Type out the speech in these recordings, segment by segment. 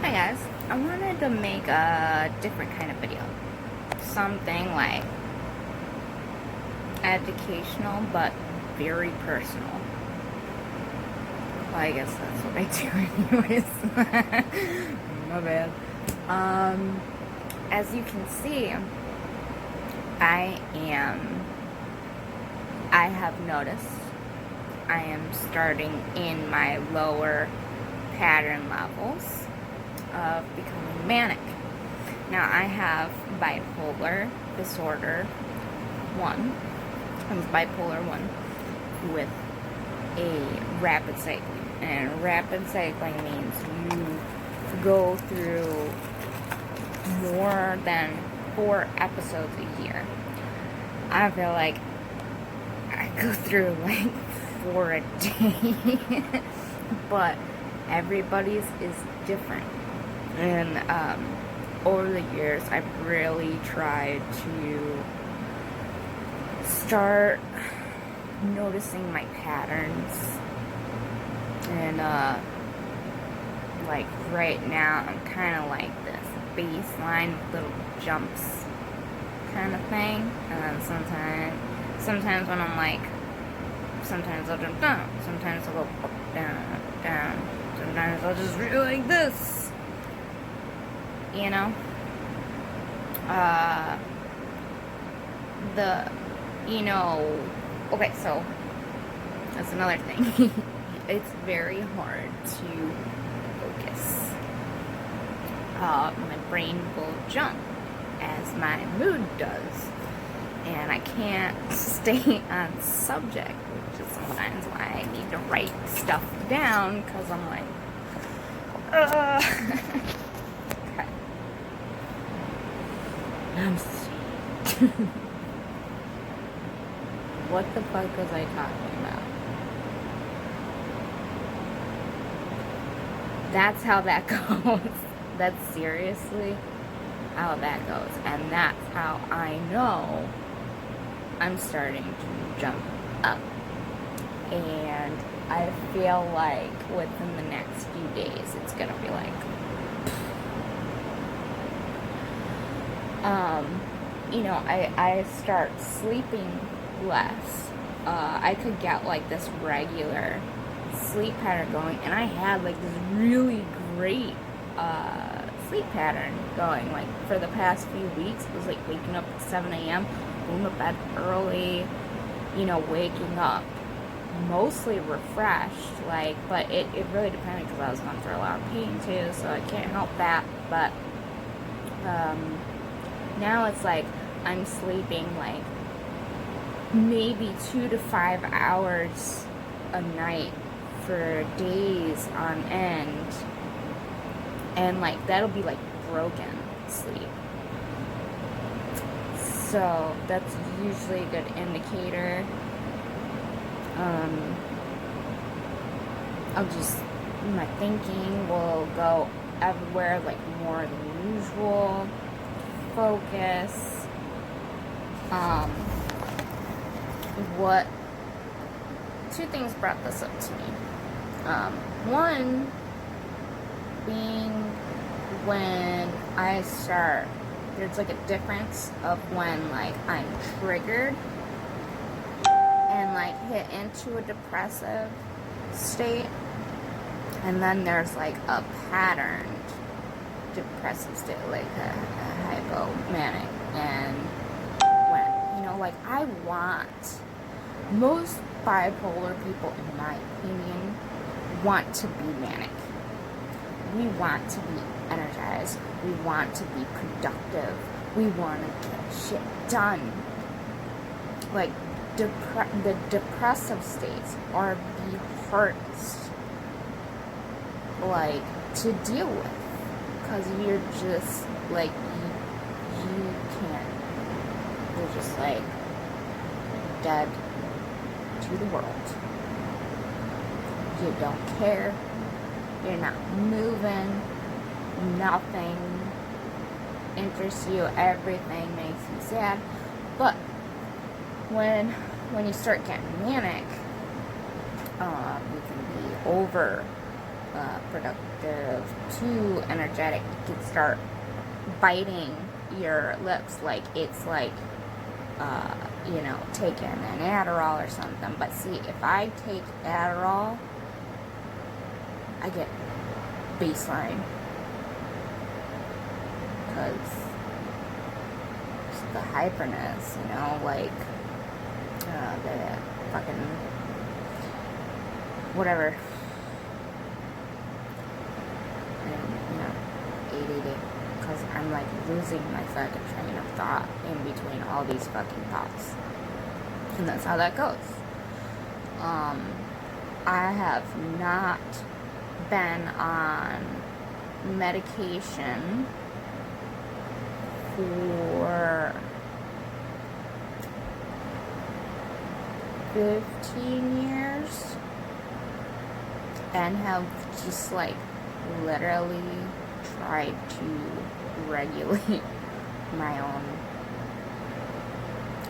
Hi guys, I wanted to make a different kind of video. Something like educational but very personal. Well, I guess that's what I do anyways. My bad. As you can see, I have noticed I am starting in my lower pattern levels of becoming manic. Now I have bipolar disorder 1. I'm bipolar 1 with a rapid cycling. And rapid cycling means you go through more than 4 episodes a year. I feel like I go through like 4 a day. But everybody's is different. And over the years, I've really tried to start noticing my patterns. And like right now, I'm kind of like this baseline with little jumps kind of thing. And then sometimes when I'm like, sometimes I'll jump down, sometimes I'll go up, down, down. Sometimes I'll just read like this, you know. Okay, so that's another thing. It's very hard to focus. My brain will jump as my mood does, and I can't stay on subject, which is sometimes why I need to write stuff down, because I'm like, okay. Namaste. What the fuck was I talking about? That's how that goes. That's seriously how that goes. And that's how I know I'm starting to jump up. And I feel like within the next few days, it's gonna be like, I start sleeping less. I could get like this regular sleep pattern going, and I had like this really great sleep pattern going. Like for the past few weeks, it was like waking up at 7 a.m., going to bed early, waking up mostly refreshed, but it really depended, because I was going through a lot of pain too, so I can't help that. But now it's like I'm sleeping like maybe 2 to 5 hours a night for days on end, and like that'll be like broken sleep. So that's usually a good indicator. My thinking will go everywhere, like more than usual. Focus. Two things brought this up to me. One being when I start, there's like a difference of when like I'm triggered and like hit into a depressive state, and then there's like a patterned depressive state, like a hypomanic. And when like most bipolar people, in my opinion, want to be manic. We want to be energized. We want to be productive. We want to get shit done. Like, the depressive states are the hardest, like, to deal with. Because you're just, like, you can't. You're just, like, dead to the world. You don't care. You're not moving. Nothing interests you. Everything makes you sad. But when you start getting manic, you can be over productive, too energetic, you can start biting your lips like it's like, taking an Adderall or something. But see, if I take Adderall, I get baseline. Because the hyperness, like, the fucking, whatever. And, ADD. Because I'm, like, losing my fucking train of thought in between all these fucking thoughts. And that's how that goes. I have not been on medication for 15 years and have just like literally tried to regulate my own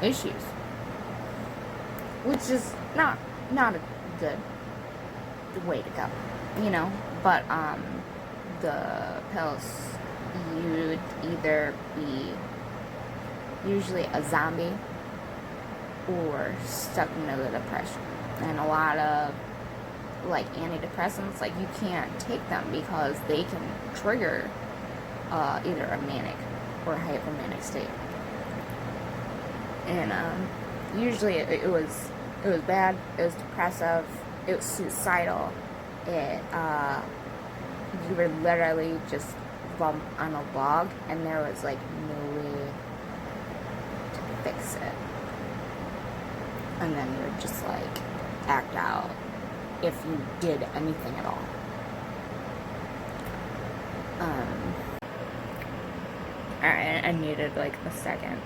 issues, which is not a good way to go, but the pills, you'd either be usually a zombie or stuck into the depression. And a lot of like antidepressants, like you can't take them because they can trigger either a manic or a hypomanic state. And usually it was bad, it was depressive, it was suicidal, you were literally just bump on a log and there was like no way to fix it, and then you would just like act out if you did anything at all. Alright, I needed like a second,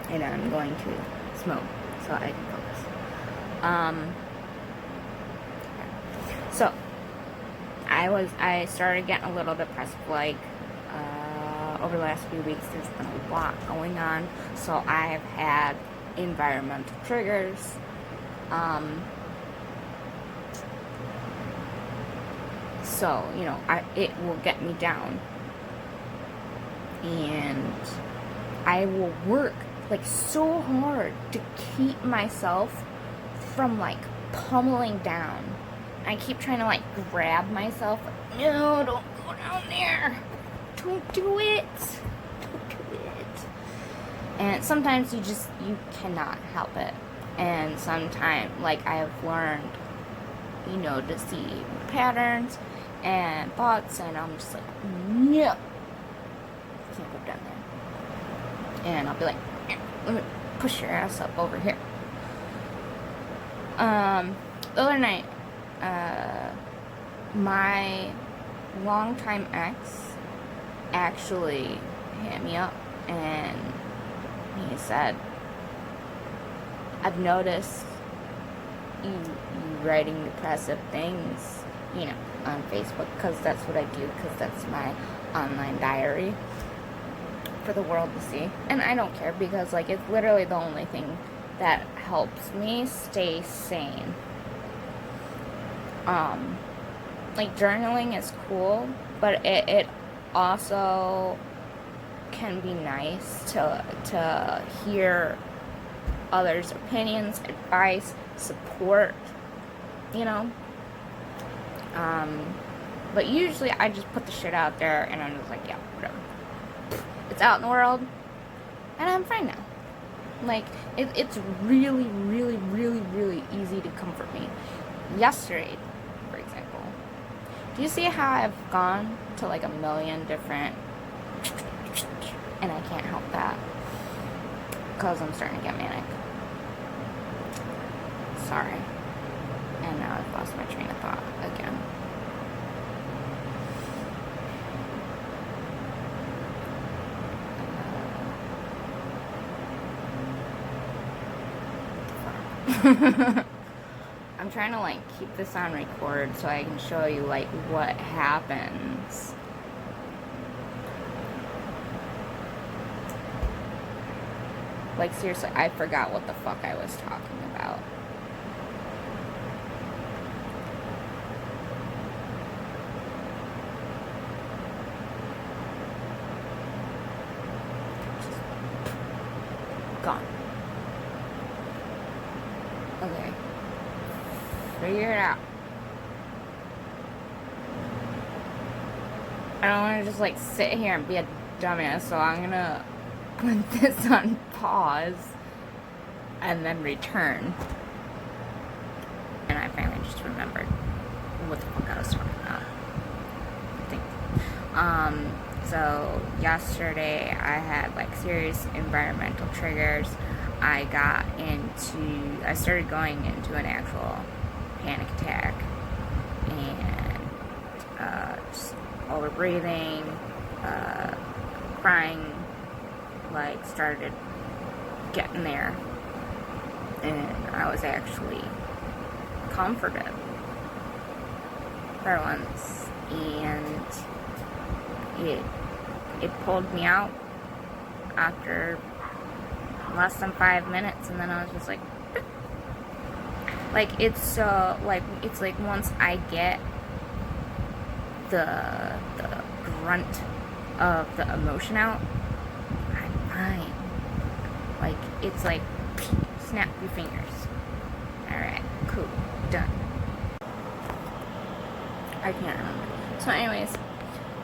and I'm going to smoke so I can focus. So I started getting a little depressed, like, over the last few weeks. There's been a lot going on, so I've had environmental triggers, so, it will get me down, and I will work, like, so hard to keep myself from, like, pummeling down. I keep trying to, like, grab myself. No, don't go down there. Don't do it. Don't do it. And sometimes you cannot help it. And sometimes, like, I've learned, to see patterns and thoughts, and I'm just like, no. Can't go down there. And I'll be like, let me push your ass up over here. The other night, my longtime ex actually hit me up, and he said, I've noticed you writing depressive things, on Facebook, because that's what I do, because that's my online diary for the world to see. And I don't care, because, like, it's literally the only thing that helps me stay sane. Like, journaling is cool, but it also can be nice to hear others' opinions, advice, support, but usually I just put the shit out there, and I'm just like, yeah, whatever. It's out in the world, and I'm fine now. Like, it's really, really, really, really easy to comfort me. Yesterday, for example, do you see how I've gone to like a million different, and I can't help that because I'm starting to get manic. Sorry. And now I've lost my train of thought again. I'm trying to like keep this on record so I can show you like what happens. Like, seriously, I forgot what the fuck I was talking about. figure it out. I don't want to just like sit here and be a dumbass, so I'm gonna put this on pause and then return. And I finally just remembered what the fuck I was talking about. I think. So yesterday I had like serious environmental triggers. I started going into an actual panic attack, and just over breathing, crying, like started getting there, and I was actually comforted for once, and it pulled me out after less than 5 minutes, and then I was just like it's so like it's like once I get the grunt of the emotion out, I'm fine. Like it's like snap your fingers. Alright, cool, done. I can't remember. So anyways,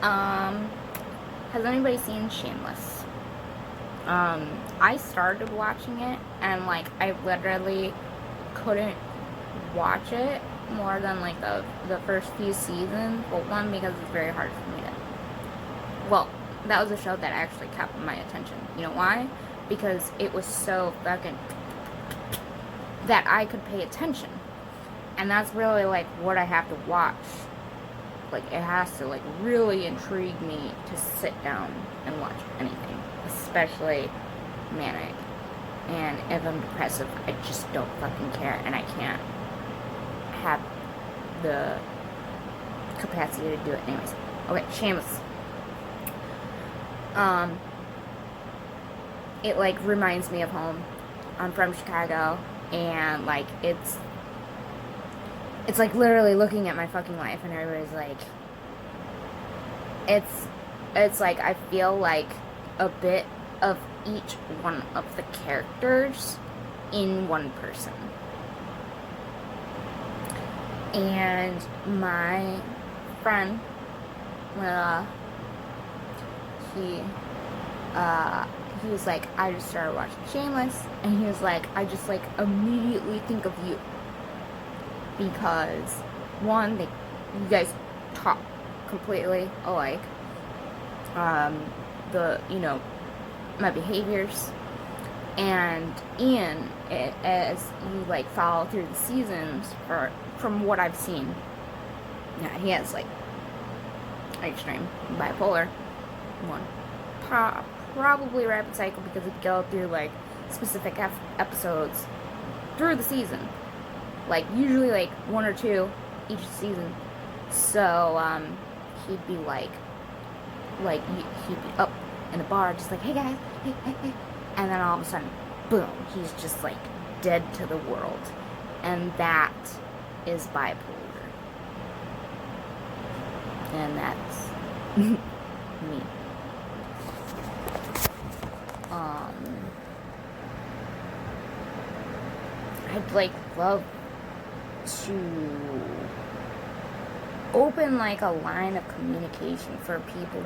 has anybody seen Shameless? I started watching it, and like I literally couldn't watch it more than like the first few seasons. Well, one, because it's very hard for me to, well, that was a show that actually kept my attention. You know why? Because it was so fucking that I could pay attention, and that's really like what I have to watch. Like it has to like really intrigue me to sit down and watch anything, especially manic. And if I'm depressive, I just don't fucking care, and I can't have the capacity to do it anyways. Okay, Shameless. It like reminds me of home. I'm from Chicago, and like it's like literally looking at my fucking life, and everybody's like, it's like I feel like a bit of each one of the characters in one person. And my friend, he was like, I just started watching Shameless, and he was like, I just like immediately think of you, because one, you guys talk completely alike. My behaviors, and Ian, as you like follow through the seasons, from what I've seen, yeah, he has like extreme bipolar, one, probably rapid cycle, because it go through like specific episodes through the season, like usually like 1 or 2 each season. So he'd be like he'd be up in the bar just like, hey guys, hey, and then all of a sudden, boom, he's just like dead to the world. And that is bipolar, and that's me. I'd like love to open like a line of communication for people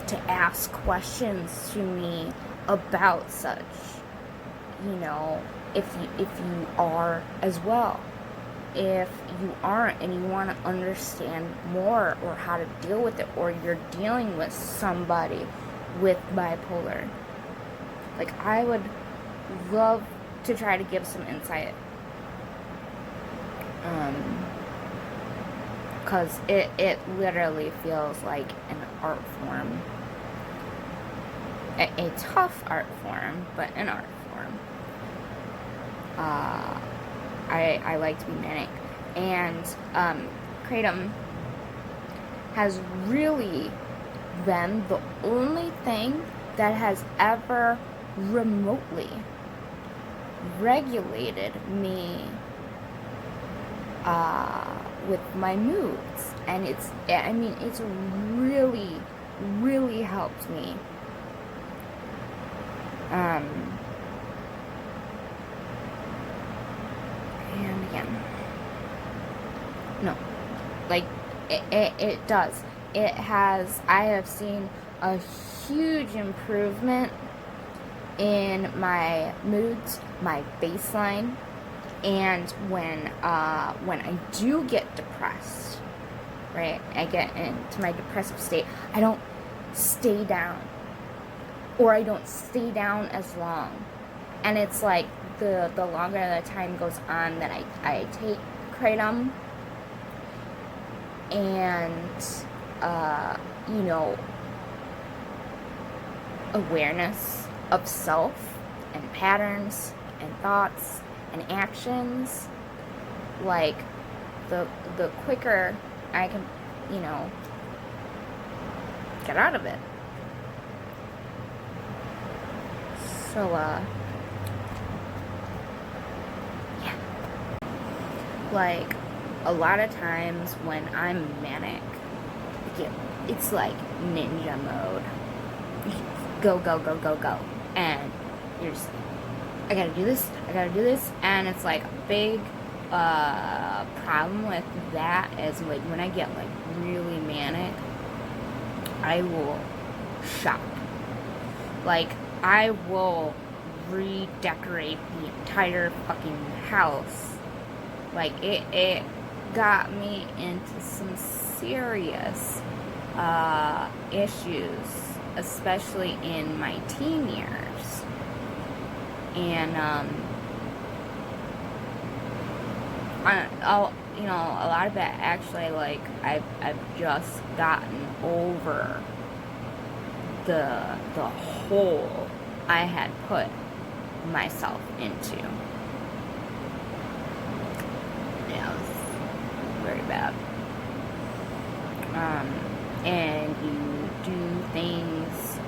to ask questions to me about such, if you are as well. If you aren't and you want to understand more or how to deal with it, or you're dealing with somebody with bipolar, like I would love to try to give some insight, because it literally feels like an art form, a tough art form, but an art form. I like to be manic, and Kratom has really been the only thing that has ever remotely regulated me with my moods, and it's really, really helped me. And again, No, like it does. It has. I have seen a huge improvement in my moods, my baseline, and when I do get depressed, right? I get into my depressive state. I don't stay down, or I don't stay down as long, and it's like the longer the time goes on that I take kratom, and you know, awareness of self and patterns and thoughts and actions, like the quicker I can, you know, get out of it. So yeah, like a lot of times when I'm manic, it's like ninja mode. Go, go, go, go, go. And you're just, I gotta do this. And it's like a big problem with that is like when I get like really manic, I will shop. Like, I will redecorate the entire fucking house. Like, it got me into some serious issues, especially in my teen years. And you know, a lot of it actually, like, I've just gotten over the hole I had put myself into. Yeah, it was very bad. And you do things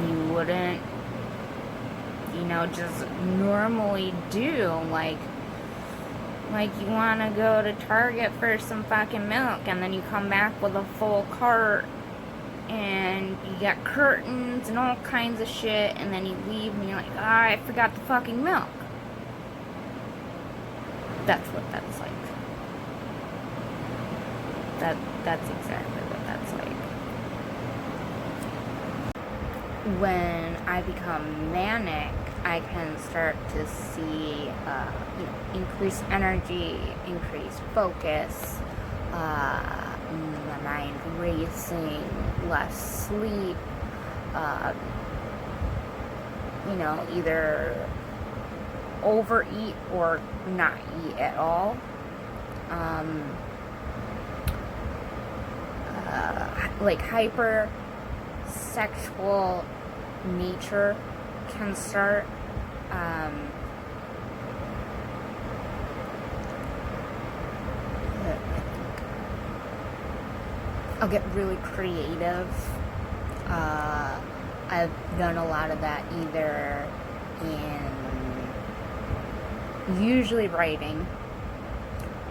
you wouldn't, you know, just normally do, like you want to go to Target for some fucking milk, and then you come back with a full cart, and you got curtains and all kinds of shit, and then you leave, and you're like, I forgot the fucking milk. That's what that's like. That's exactly what that's like. When I become manic, I can start to see, you know, increased energy, increased focus, my mind racing, less sleep, you know, either overeat or not eat at all. Like hyper sexual nature can start. I'll get really creative. I've done a lot of that either in usually writing,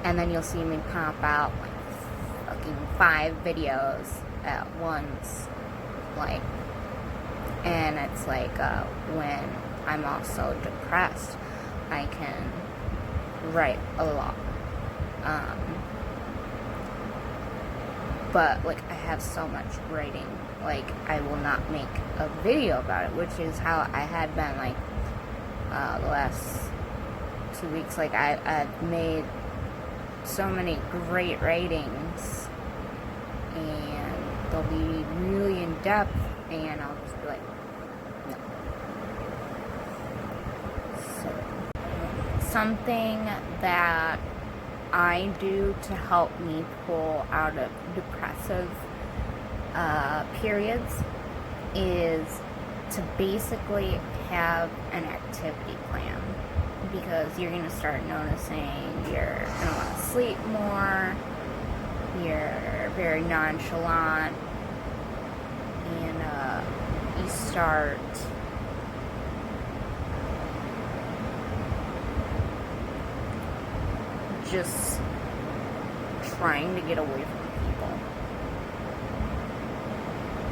and then you'll see me pop out like fucking 5 videos at once, like, and it's like when I'm also depressed, I can write a lot. But like I have so much writing, like I will not make a video about it, which is how I had been like the last 2 weeks. Like I've made so many great writings, and they'll be really in depth, and I'll just be like, no. So, something that I do to help me pull out of depressive periods is to basically have an activity plan, because you're going to start noticing you're going to want to sleep more, you're very nonchalant, and you start just trying to get away from people.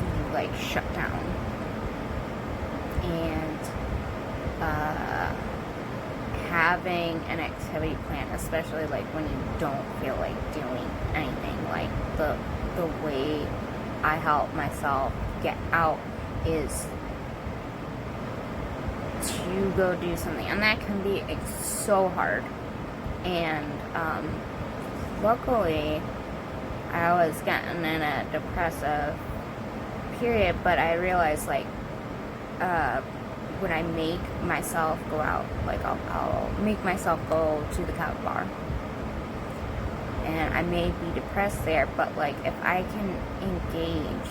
You like shut down. And having an activity plan, especially like when you don't feel like doing anything. Like the way I help myself get out is to go do something, and that can be so hard. And luckily I was getting in a depressive period, but I realized like when I make myself go out, like I'll make myself go to the couch bar, and I may be depressed there, but like if I can engage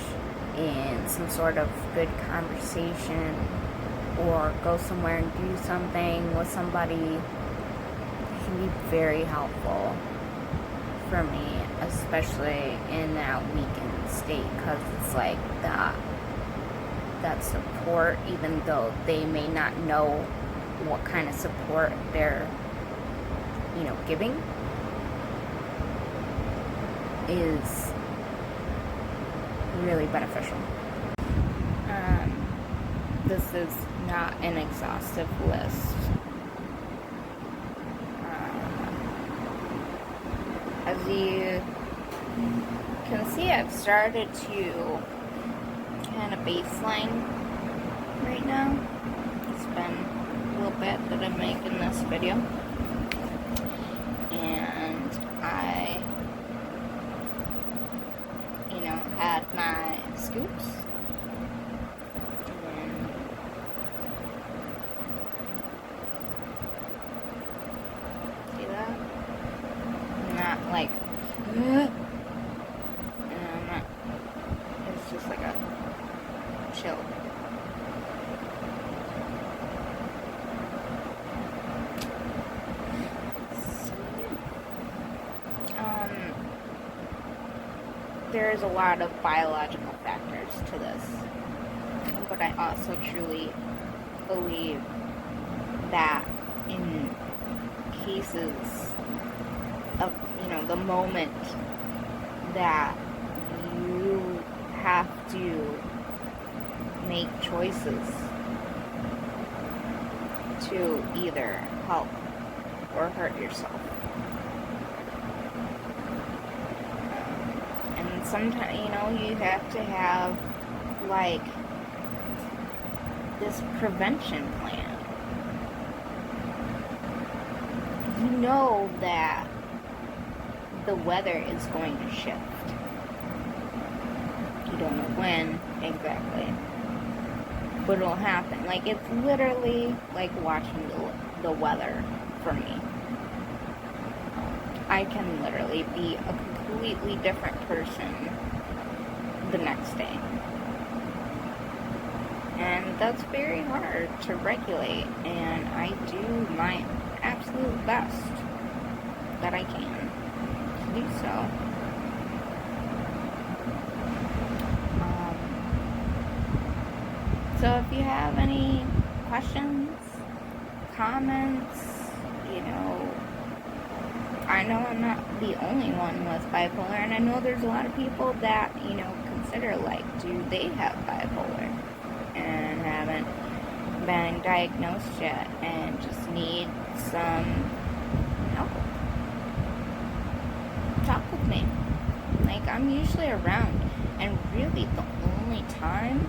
in some sort of good conversation or go somewhere and do something with somebody, it can be very helpful for me, especially in that weakened state, because it's like that support, even though they may not know what kind of support they're, giving, is really beneficial. This is not an exhaustive list. As you can see, I've started to kind of baseline right now. It's been a little bit that I'm making this video, and I had my scoops, and see that? I'm not like and I'm not, it's just like a chill. There's a lot of biological factors to this, but I also truly believe that in cases of, the moment that you have to make choices to either help or hurt yourself. And sometimes, you have to have, like, this prevention plan. You know that the weather is going to shift. You don't know when exactly, but it'll happen. Like, it's literally like watching the weather for me. I can literally be a completely different person the next day. And that's very hard to regulate, and I do my absolute best that I can to do so. So if you have any questions, comments, I know I'm not the only one with bipolar, and I know there's a lot of people that, consider, like, do they have bipolar and haven't been diagnosed yet and just need some help. Talk with me. Like, I'm usually around, and really the only time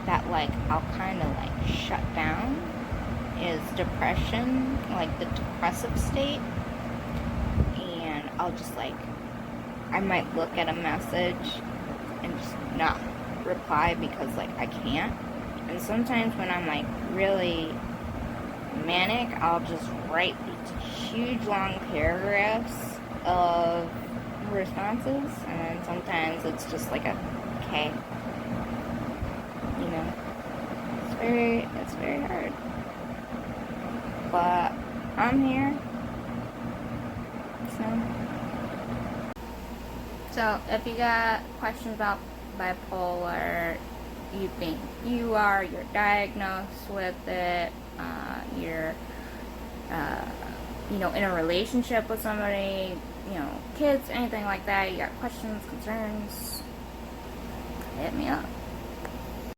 that, like, I'll kind of, like, shut down is depression, like the depressive state. And I'll just, like, I might look at a message and just not reply because, like, I can't. And sometimes when I'm, like, really manic, I'll just write these huge long paragraphs of responses, and then sometimes it's just like a okay. It's very hard. But I'm here. So if you got questions about bipolar, you think you're diagnosed with it, you're in a relationship with somebody, kids, anything like that, you got questions, concerns, hit me up.